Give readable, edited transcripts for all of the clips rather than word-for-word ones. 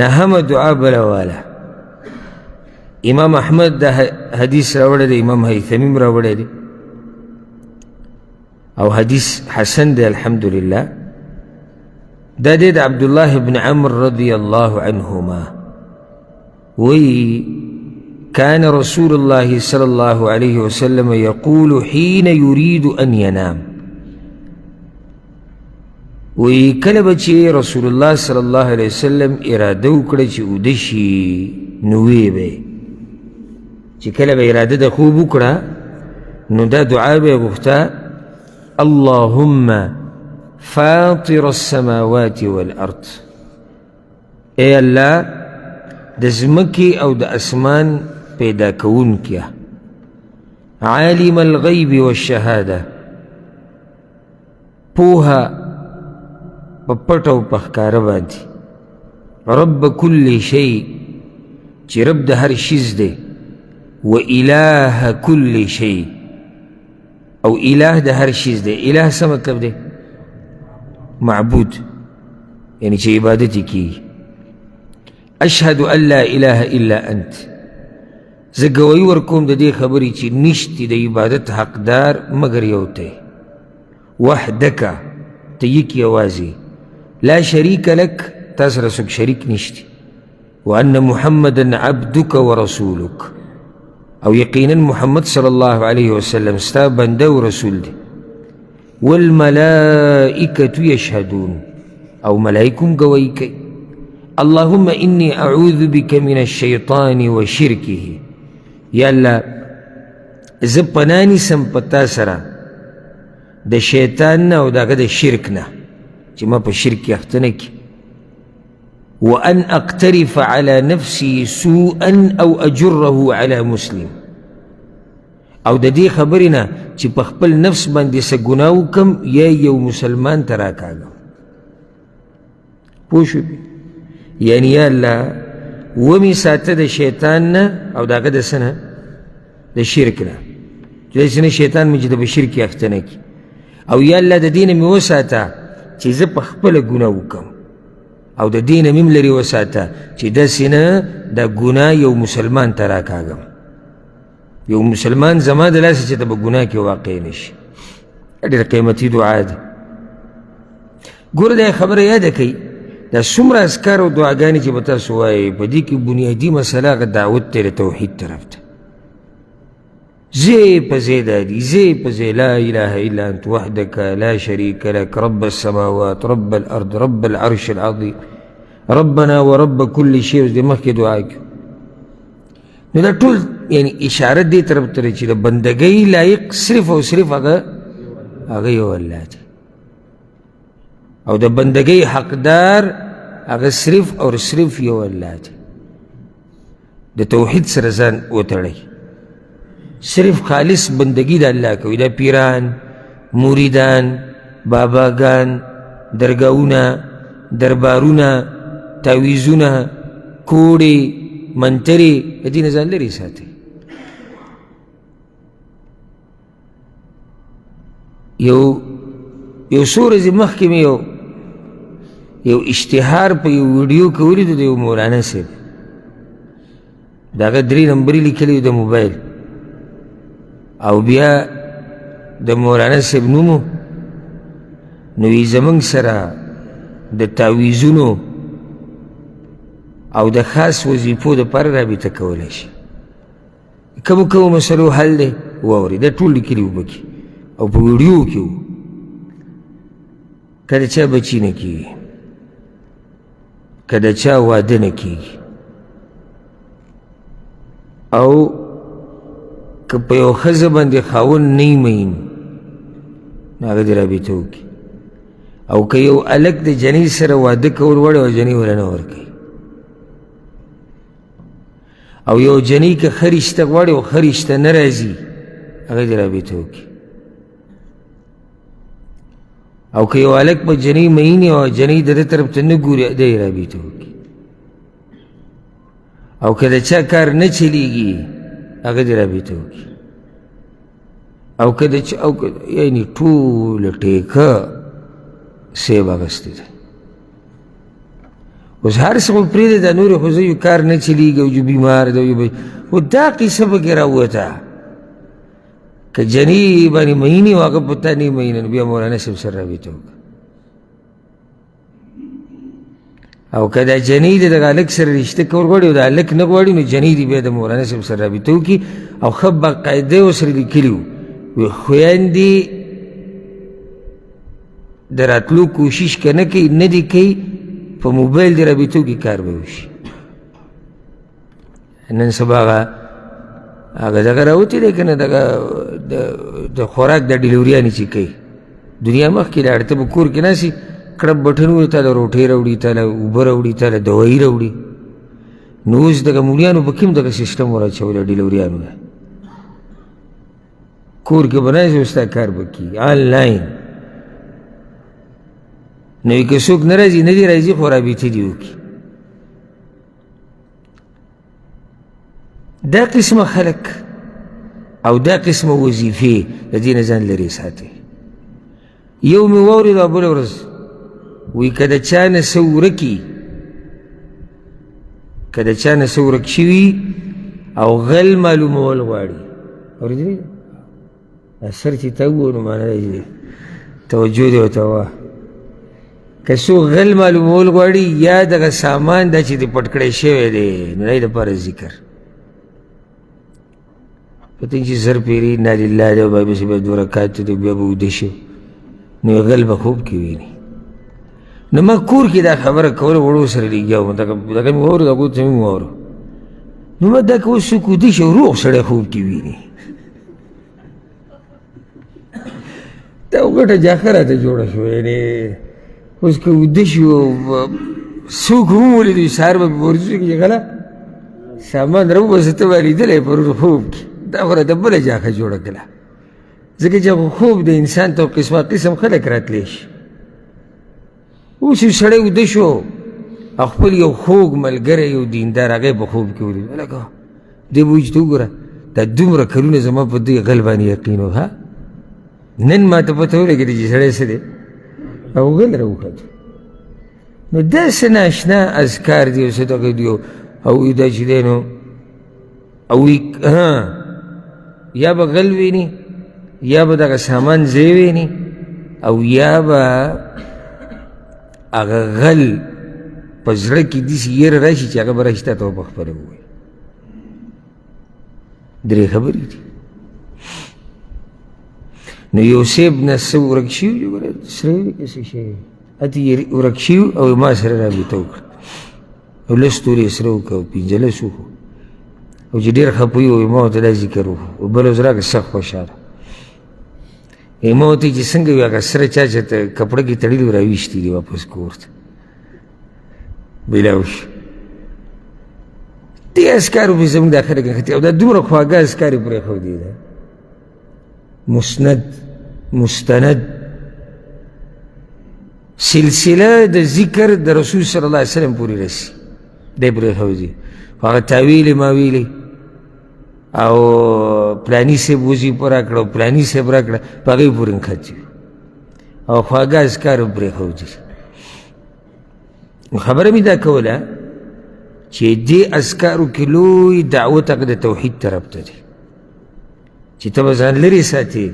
نهم دعا بلوالا. امام احمد دا حدیث راوڑے دے، امام حیثمیم راوڑے دے، او حدیث حسن دے الحمدللہ. دا دے دا عبداللہ بن عمر رضی اللہ عنہما وی كان رسول الله صلى الله عليه وسلم يقول حين يريد أن ينام. وی کلب چی رسول الله صلی الله علیه وسلم ارادو کڑا چی ادشی نوی بے، چی کلب اراده دا خوبو کڑا نو دا دعا بے گفتا اللهم فاطر السماوات والارض، اے اللہ دا زمکی او دا اسمان پیدا کون کیا، عالم الغیب والشہادہ، پوہا پپٹو پخکار باندی، رب کل شیء چی رب دا ہر شیز دے، و الہ کل شیء او الہ دا ہر شیز دے. الہ سا مطلب دے معبود، یعنی چی عبادتی کی. اشہد ان لا الہ الا انت، زگوئی ورکوم دا دے خبری چی نشتی دا عبادت حقدار مگر یوتے، وحدکا تیک یوازی، لا شریک لک تاثر سک شریک نشتی، وان محمدا عبدک ورسولک، او یقینا محمد صلی اللہ علیہ وسلم ستا بندہ و رسول دے، والملائکة یشہدون، او ملائکم گوئی کئی. اللهم انی اعوذ بک من الشیطان و شرکه، یا اللہ زب پنانی سم پتا سرا دا شیطاننا و دا دا شرکنا چی ما پا شرکی اختنکی، وان اقترف على نفسی سوءا او اجره على مسلم، او دا دی خبرنا چی پا خپل نفس باندی سا گناو کم یا یو مسلمان تراکاگا. پوشو بی یعنی یا اللہ ومی ساتا دا شیطاننا او دا دا سنا دا شرکنا، جیسے شیطان مجھے دا بشرکی اختنکی، او یا اللہ دا دین میں وساتا چیزا پا خپل گناو کم، او دا دین مملری وساتا چی دا سنا دا گناہ یو مسلمان تراکاگم، یو مسلمان زمان دا لاسا چی تا با گناہ کی واقعی نشی. اگر قیمتی دعا دا گور دا خبر یاد کئی دا سمرا اذکار و دعاگانی چی بتا سوائی پا دی کی بنیادی مسئلہ کا دعوت تیر توحید طرف تا، زی پا زیدادی زی پا زی لا الہ الا انت وحدک لا شریک لک رب السماوات رب الارض رب العرش العظیم ربنا و رب کل شیء. دی مخ کی دعا کیو نو دا طول یعنی اشارت دی طرف تر چی دا بندگی لائق صرف و صرف اگا یو اللہ دی، او دا بندگی حقدار اگا صرف اور صرف یو اللہ دی. دا توحید سرزان وطڑی صرف خالص بندگی دا اللہ کوئی، دا پیران موریدان باباگان درگاونا دربارونا تاویزونا کوڑی منتری دی نزان لری ساتے. یو سورز مخی میں یو اشتہار پا یو ویڈیو کولی دا یو مولانا سیب دا اگر 3 نمبری لکلی دا موبائل، او بیا دا مولانا سیب نومو نوی زمانگ سرا دا تاویزونو او دا خاص وظیفو دا پر رابطہ کولاشی، کمو مسئلو حل دے واوری دا طول لکلیو بکی او پا ویڈیو کیو کدا چا بچی نکی کدا چا واده نکی او کپا یو خزبان دی خاون نی مین ناگا دی رابطو کی، او که یو الک دی جنی سر واده کور وڑی و جنی ورنور کی، او یو جنی که خریشتا وڑی و خریشتا نرازی اگر دی رابطو کی، او که یو الک با جنی مینی و جنی دا طرف تا نگوری دی رابطو کی، او که دا چا کار نچلیگی اگر دی رابطو کی، او که دا چا یعنی طول ٹیکا سیب آگستی دا. اوس هر څه خو پرېږده دا نورې خو زه یو کار نه چلېږي او جو بیمار دی خو دا قصه پکې راووته که جنې باندې مینې او هغه په تا نه مینه نو بیا مولانا صاحب سره رابطه وکړه او که دا جنې د دغه هلک سره رشته کول غواړي او دا هلک نه غواړي نو جنې دې بیا د مولانا صاحب سره رابطه وکړي او ښه باقاعده یې ورسره لیکلي وو وی خویندې د راتلو کوشش که نه کوي نه دې کوي په موبایل د رابطو کې کار به وشي نن سبا هغه دغه راوتې دی که نه دغه د خوراک دا ډیلیوریانې چې کوي دنیا مخکې لاړې ته به کور کې ناستې کړپ بټن ووایي تا له روټۍ راوړي تا له اوبه راوړي تا له دوایي راوړي نو اوس دغه مولیانو په کې هم دغه سیسټم وراچولی ډیلیوریانو نه کور کې به ناستې اوس تا کار به کېږي آنلاین نو که څوک نه راځي نه دي راځي خو رابطې دې وکړي دا قسمه خلک او دا قسمه وظیفې د دې نه ځان لرې ساتئ یو مې واورېده بله ورځ وی که د چا نه څه ورکي که د چا نه څه ورک شوي او غل معلومول غواړي اورېدلې ده سر چې ته ووایو نو معنی دی توجه دې ورته وه که څوک غل معلومول غواړي یا دغه سامان دا چې دې پټ کړی شوی دی نو د هغې دپاره ذکر پته چې زر پیري انا لله دی او بیا پسې بیا 2 رکعات دی بیا به ویده شو نو غل به خوب کې ویني نو ما کور کې دا خبره کوله وړو سره لګیا وم دغه مې واورېد هغوی ته مې واورو نو ما دا که اوس څوک ویده شي روغ سړی خوب کې ویني دا غټه جاښه راته جوړه شوه یعنې اوس که ویده شي څوک هم ولیدو سهار به پې ورځو کې چې غله سامان راوباسه ته به لیدلی پرون خوب کې دا خو راته بله جاښه جوړه کړله ځکه چې خوب د انسان ته قسمه قسم خلک راتلی شي اوس یو سړی ویده شو او خپل یو خوږ ملګری یو دیندار هغه په خوب کې ولید هلکه دې به وایي چې ته وګوره دا دومره کلونه زما په دې غل باندې یقین و ها نن ما ته پته ولګېده چې سړی څه دی او غل راوخته نو داسې ناشنا اذکار دي او څه دغه دي او دا چې دی نو او یا به غل ویني یا به دغه سامان ځای ویني او یا به هغه غل په زړه کې داسې یېره راشي چې هغه به راشي تا ته به پخپله ووایي 3 خبرې دي نو یو صیب نه څه ورک شوي چې ګوره سره وي که څه شی هلته یې ورک شوي او ما سره رابطه وکړه او 10 تورې سره وکړه او 15 وکړو او چې ډېر خفه وي ما ورته دا ذکر وکړو او بله ورځ راکړه سخت خوشحاله ما ورته چې څنګه وي هغه سره چا چې ته کپړه کې تړلي راویشتي دي واپس کور ته بلاو شو دې اذکارو پسې زموږ دا خلک نښتي او دا دومره خواږه اذکار یې پرېښودي ده مستند سلسله د ذکر د رسول صلی الله علیه وسلم پورې رسي دی پرېښودي خو هغه تاویلې ماویلې او پلانی صاحب وظیفه راکړه او پلانی صاحب راکړه په هغې پورې نښتي او خواږه اذکار هم پرېښودي خبره مې دا کوله چې دې اذکارو کې لوی دعوت هغه د توحید طرف ته دی چې ته به ځان لرې ساتې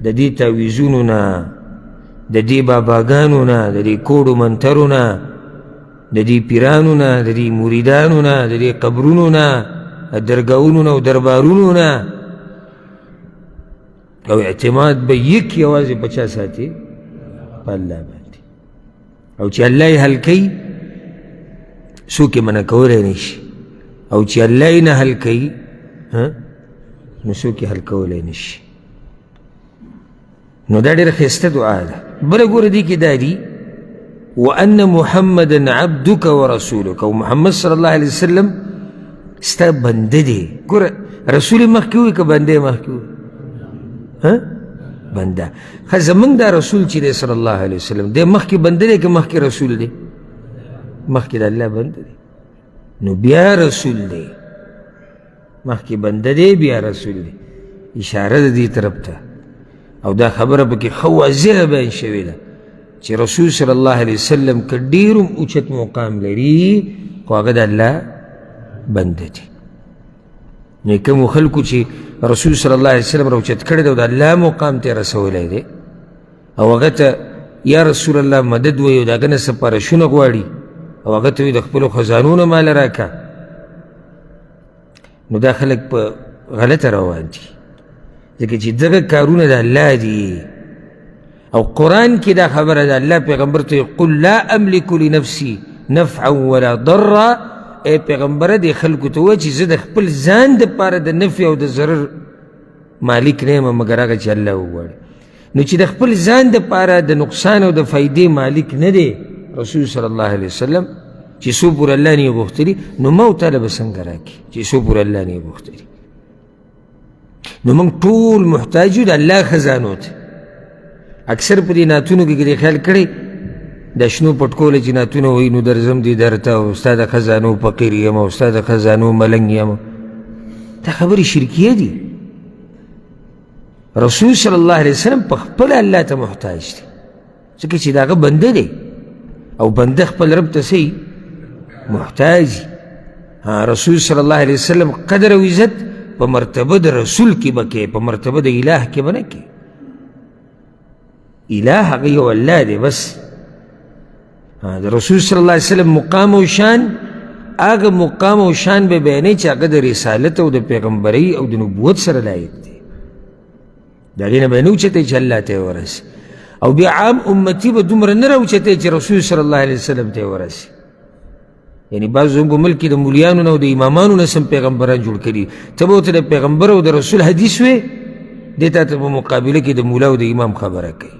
د دې تعویذونو نه د دې باباګانو نه د دې کوډو منترو نه د دې پیرانو نه د دې مریدانو نه د دې قبرونو نه درګاهونو نه او دربارونو نه او اعتماد به یک یوازې په چا ساتي په الله باندې او چې الله یې حل کوي څوک یې منع کولی نه شي او چې الله یې نه حل کوي نو څوک یې حل کولی نه شي نو دا ډېره ښایسته دعا ده بله ګوره دې کې دا دي وان محمدا عبدک ورسولک او محمد صلی الله علیه وسلم ستا بنده دی ګوره رسول یې مخکې ووایي که بنده یې مخکې ووایي بنده ښه زموږ دا رسول چې دی صلی الله علیه وسلم دی مخکې بنده دی که مخکې رسول دی مخکې د الله بنده دی نو بیا رسول دی مخکې بنده دی بیا رسول دی اشاره د دې طرف ته او دا خبره پکې ښه واضحه بیان شوې ده چې رسول صلی الله علیه وسلم که ډېر اوچت مقام لري خو هغه د الله بنده دی. نو کومو خلکو چې رسول صلی الله علیه وسلم راوچت کړی دی او د الله مقام ته یې رسولی دی او هغه ته یا رسول الله مدد وایي او د هغه نه سپارښونه غواړي او هغه ته وایي د خپلو خزانو نه مال راکړه، نو دا خلک په غلطه روان دي، ځکه چې دغه کارونه د الله دي. او قرآن کې دا خبره ده، الله پیغمبر ته قل لا املک لنفسي نفعا ولا ضرا، ای پیغمبره دې خلکو ته وایه چې زه د خپل ځان دپاره د نفع او د ضرر مالک نه یم مګر هغه چې الله وغواړي. نو چې د خپل ځان دپاره د نقصان او د فایدې مالک نه دی رسول صلی الله علیه وسلم، چې څو پورې الله نه یې غوښتلي نو ما ورته به څنګه راکړي چې څو پورې الله نه یې غوښتلي. نو موږ ټول محتاج یو د الله خزانو ته. اکثر په دې نعتونو کې دې خیال کړی د شنو پټکوله چې نعتونه وایي نو درځم دې درته او ستا د خزانو فقیر یم او ستا د خزانو ملنګ یم، دا خبرې شرکیه دي. رسول صلی الله علیه وسلم په خپل الله ته محتاج دی، ځکه چې د هغه بنده دی او بنده خپل رب ته څه محتاج. رسول صلی الله علیه وسلم قدر او عزت په مرتبه د رسول کې به کوې، په مرتبه د اله کې به نه کوې. اله هغه یو الله دی بس. د رسول صلی الله علیه وسلم مقام او شان، هغه مقام او شان به بیانوي چې هغه د رسالت او د پیغمبرۍ او د نبوت سره لایق دی، د هغې نه به یې نه اوچتی چې الله ته یې ورسي. او بیا عام امتي به دومره نه راوچتی چې رسول صلی الله علیه وسلم ته یې ورسي. یعنې بعض زموږ په ملک کې د مولیانو نه او د امامانو نه سم پیغمبران جوړ کړي، ته به ورته د پیغمبر او د رسول حدیث وې، دې تا ته په مقابله کې د مولا او د امام خبره کوي.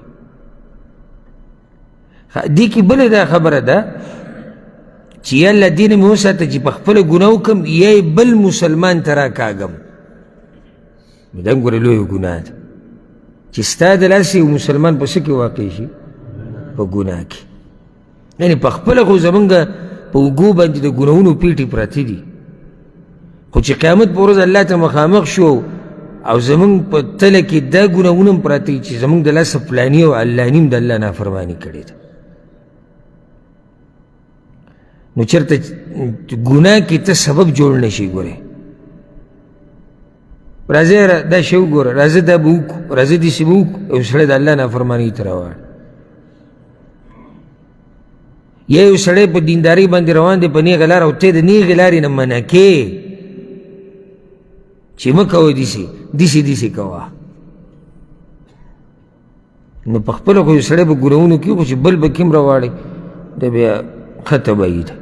دې کې بله دا خبره ده چې یا الله دې نه مې وساته چې په خپله ګناه وکړم یا یې بل مسلمان ته راکاږم. نو دا ګوره لویه ګناه ده چې ستا د لاسه یو مسلمان په څه کې واقع شي؟ په ګناه کې. یعنې په خپله خو زمونږ په اوږو باندې د ګناهونو پیټې پراته دي، خو چې قیامت په ورځ الله ته مخامخ شو او زمونږ په تله کې دا ګناهونه هم پراته دي چې زمونږ د لاسه فلاني او علاني هم د الله نافرماني کړې ده. نو چېرته ګناه کې ته سبب جوړ نه شي. ګورې راځه دا شی وګوره، راځه دا به وکړو، راځه داسې به وکړو، یو سړی د الله نافرمانۍ ته راوړ. یا یو سړی په دیندارۍ باندې روان دی په نیغه لاره او ته د نیغې لارې نه منع کې چې مه کوه داسې کوه. نو په خپله خو یو سړی په ګناهونو کې خو چې بل به کوم راواړی دا بیا ښه تباهي ده.